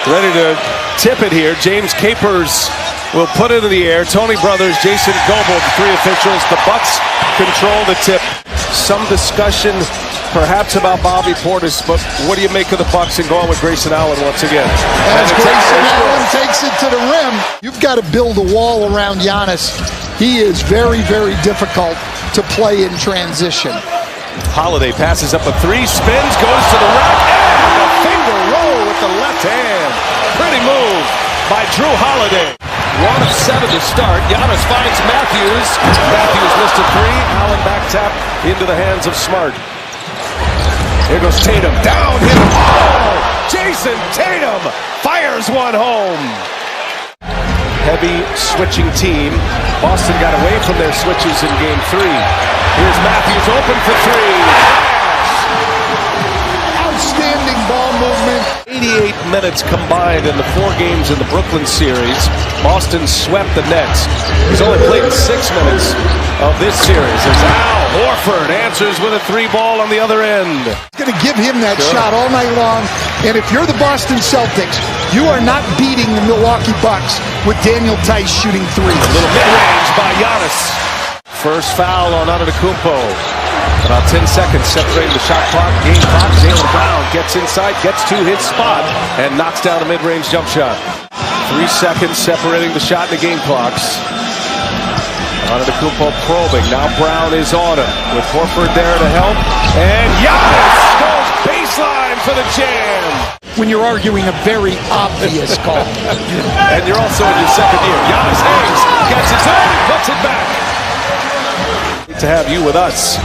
ready to tip it here. James Capers will put it in the air. Tony Brothers, Jason Goebel, the three officials. The Bucks control the tip. Some discussion perhaps about Bobby Portis, but what do you make of the Bucks and going with Grayson Allen once again? As Grayson Allen takes it to the rim, you've got to build a wall around Giannis. He is very, very difficult to play in transition. Holiday passes up a three, spins, goes to the rack, and a finger roll with the left hand. Pretty move by Drew Holiday. 1 of 7 to start. Giannis finds Matthews. Matthews missed a three. Allen back tap into the hands of Smart. Here goes Tatum. Down, hit him. Oh! Jason Tatum fires one home. Heavy switching team. Boston got away from their switches in game 3. Here's Matthews open for three. Outstanding ball movement. 88 minutes combined in the 4 games in the Brooklyn series. Boston swept the Nets. He's only played 6 minutes of this series. As Al Horford answers with a 3-ball on the other end. It's going to give him that shot all night long. And if you're the Boston Celtics, you are not beating the Milwaukee Bucks with Daniel Tice shooting threes. A little mid-range by Giannis. First foul on Antetokounmpo. About 10 seconds separating the shot clock, game clock. Jaylen Brown gets inside, gets to his spot, and knocks down a mid-range jump shot. 3 seconds separating the shot and the game clocks. Antetokounmpo probing. Now Brown is on him with Horford there to help. And Giannis goes baseline for the jam. When you're arguing a very obvious call. And you're also in your second year. Giannis hangs, gets his own, and puts it back. To have you with us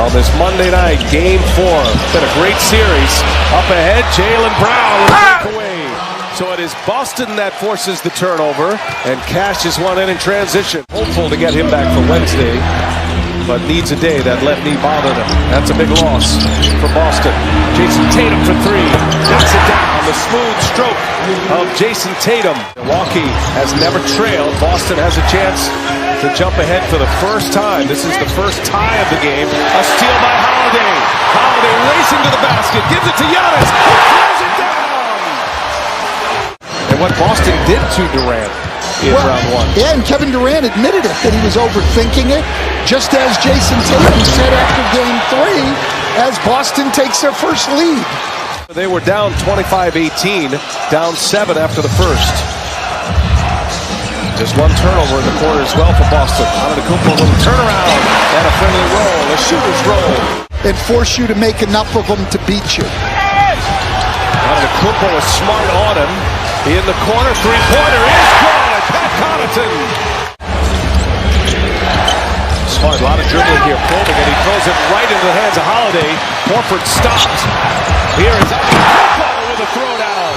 on this Monday night, Game 4. Been a great series. Up ahead, Jaylen Brown will break away. So it is Boston that forces the turnover, and cashes one in transition. Hopeful to get him back for Wednesday, but needs a day. That left knee bothered him. That's a big loss for Boston. Jason Tatum for 3. Knocks it down. The smooth stroke of Jason Tatum. Milwaukee has never trailed. Boston has a chance to jump ahead for the first time. This is the first tie of the game. A steal by Holiday. Holiday racing to the basket. Gives it to Giannis. He throws it down. And what Boston did to Durant in round 1. Yeah, and Kevin Durant admitted it, that he was overthinking it, just as Jason Tatum said after game 3, as Boston takes their first lead. They were down 25-18, down 7 after the first. Just one turnover in the quarter as well for Boston. Antetokounmpo, a little turnaround and a friendly roll, a shooter's roll. And force you to make enough of them to beat you. Antetokounmpo is smart on him. In the corner, three-pointer is good. Pat Connaughton. Smart, a lot of dribbling here. Probing, and he throws it right into the hands of Holiday. Horford stopped. Here is Antetokounmpo with a throwdown.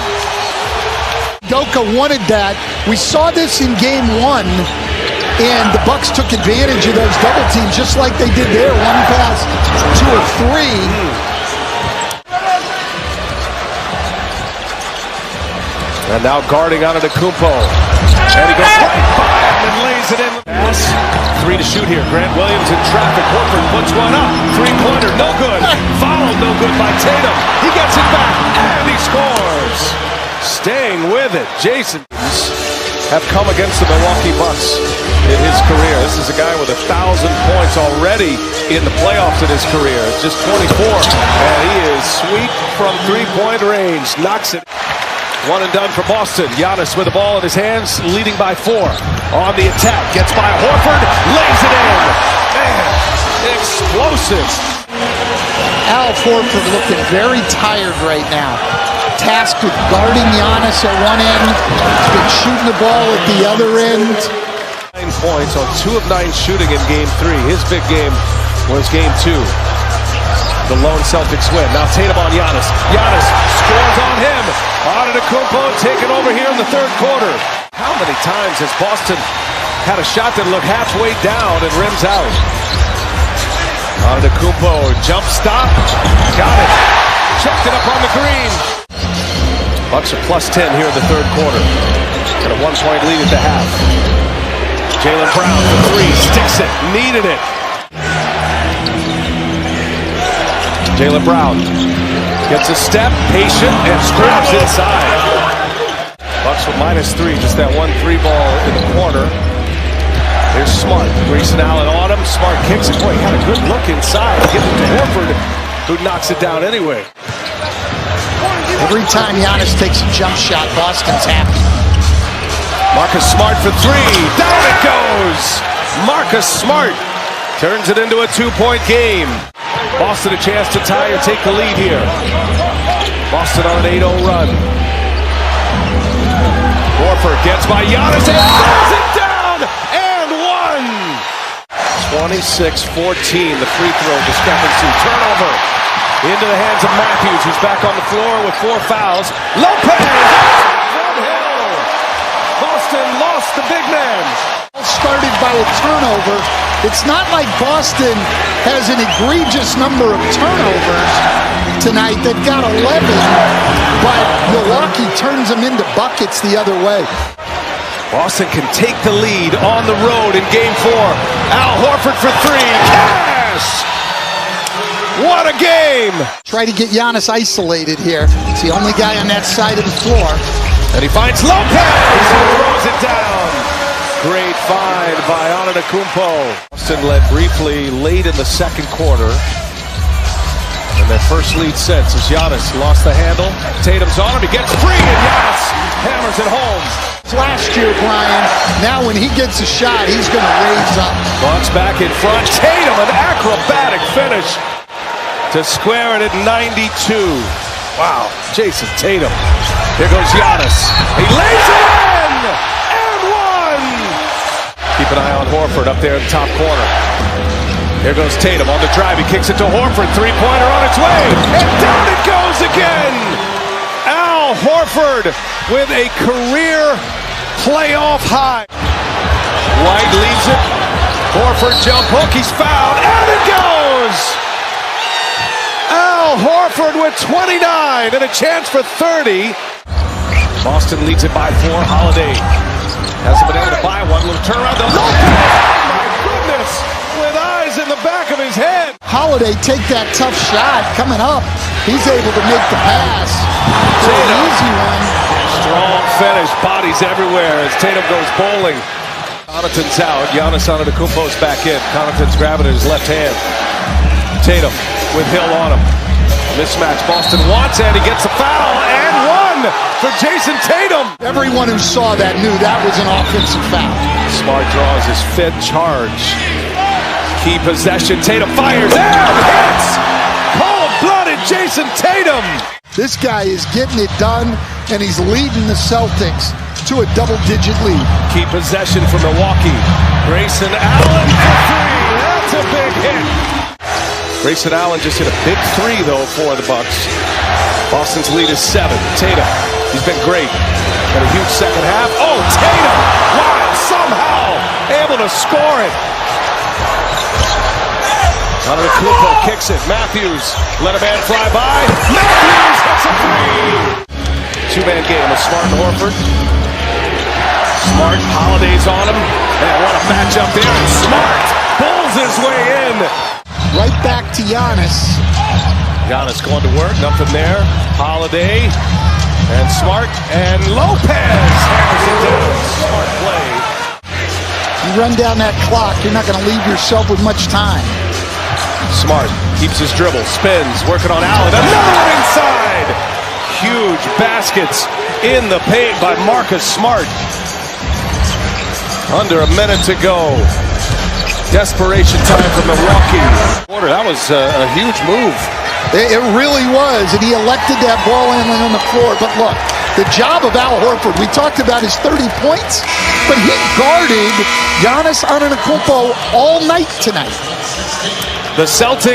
Doka wanted that. We saw this in game 1, and the Bucks took advantage of those double teams just like they did there. 1 pass, 2 or 3. And now guarding Antetokounmpo. And he goes right by him and lays it in. Pass. 3 to shoot here. Grant Williams in traffic. Horford puts one up. Three-pointer, no good. Fouled, no good by Tatum. He gets it back, and he scores. Staying with it. Jason have come against the Milwaukee Bucks in his career. This is a guy with 1,000 points already in the playoffs in his career. Just 24. And he is sweet from three-point range. Knocks it. 1 and done for Boston. Giannis with the ball in his hands, leading by 4. On the attack, gets by Horford, lays it in. Man, explosive. Al Horford looking very tired right now. Tasked with guarding Giannis at one end. He's been shooting the ball at the other end. 9 points on 2 of 9 shooting in game 3. His big game was game 2. The lone Celtics win. Now Tatum on Giannis. Giannis scores on him. Antetokounmpo taken over here in the 3rd quarter. How many times has Boston had a shot that looked halfway down and rims out? Antetokounmpo jump stop. Got it. Checked it up on the green. Bucks are plus 10 here in the 3rd quarter. And a 1-point lead at the half. Jaylen Brown for 3. Sticks it. Needed it. Jaylen Brown gets a step, patient, and scraps inside. Bucks with -3. Just that 1-3 ball in the corner. There's Smart. Grayson Allen on him. Smart kicks it. Boy, he had a good look inside. Getting it to Horford, who knocks it down anyway. Every time Giannis takes a jump shot, Boston's happy. Marcus Smart for 3. Down it goes. Marcus Smart turns it into a 2-point game. Boston a chance to tie or take the lead here. Boston on an 8-0 run. Horford gets by Giannis and throws it down and one. 26-14, the free throw discrepancy. Turnover into the hands of Matthews, who's back on the floor with 4 fouls. Lopez from Hill. Boston lost the big man. Started by a turnover. It's not like Boston has an egregious number of turnovers tonight. They've got 11, but Milwaukee turns them into buckets the other way. Boston can take the lead on the road in Game 4. Al Horford for 3. Cash! What a game! Try to get Giannis isolated here. It's the only guy on that side of the floor. And he finds Lopez and throws it down. Great find by Antetokounmpo. Boston led briefly late in the second quarter. And their first lead since as Giannis lost the handle. Tatum's on him, he gets free, and Giannis hammers it home. Last year, Brian, now when he gets a shot, he's going to raise up. Bucks back in front. Tatum, an acrobatic finish to square it at 92. Wow, Jason Tatum. Here goes Giannis. He lays it in! And one! Keep an eye on Horford up there in the top corner. Here goes Tatum on the drive. He kicks it to Horford. Three-pointer on its way. And down it goes again! Al Horford with a career playoff high. White leaves it. Horford jump hook. He's fouled. And it goes! Al Horford with 29 and a chance for 30. Boston leads it by 4. Holiday hasn't been able to buy one. Little turnaround to Lopez. Oh my goodness! With eyes in the back of his head. Holiday take that tough shot coming up. He's able to make the pass. It's an easy one. Strong finish. Bodies everywhere as Tatum goes bowling. Connaughton's out. Giannis Antetokounmpo's back in. Connaughton's grabbing it in his left hand. Tatum with Hill on him. Mismatch. Boston wants and he gets a foul and one for Jason Tatum. Everyone who saw that knew that was an offensive foul. Smart draws his 5th charge. Key possession. Tatum fires and hits. Cold-blooded Jason Tatum. This guy is getting it done, and he's leading the Celtics to a double-digit lead. Key possession for Milwaukee. Grayson Allen for 3. That's a big hit. Grayson Allen just hit a big 3, though, for the Bucks. Boston's lead is 7. Tatum, he's been great. Got a huge second half. Oh, Tatum! Wow, somehow able to score it. Antetokounmpo kicks it. Matthews let a man fly by. Matthews hits a 3. Two-man game with Smart and Horford. Smart, Holiday's on him. And what a matchup there. And Smart pulls his way in. Right back to Giannis. Giannis going to work. Nothing there. Holiday and Smart and Lopez hammers it down. Smart play. You run down that clock, you're not going to leave yourself with much time. Smart keeps his dribble, spins, working on Allen. Another one inside. Huge baskets in the paint by Marcus Smart. Under a minute to go. Desperation time for Milwaukee. That was a huge move. It really was, and he elected that ball handling on the floor. But look, the job of Al Horford, we talked about his 30 points, but he guarded Giannis Antetokounmpo all night tonight. The Celtics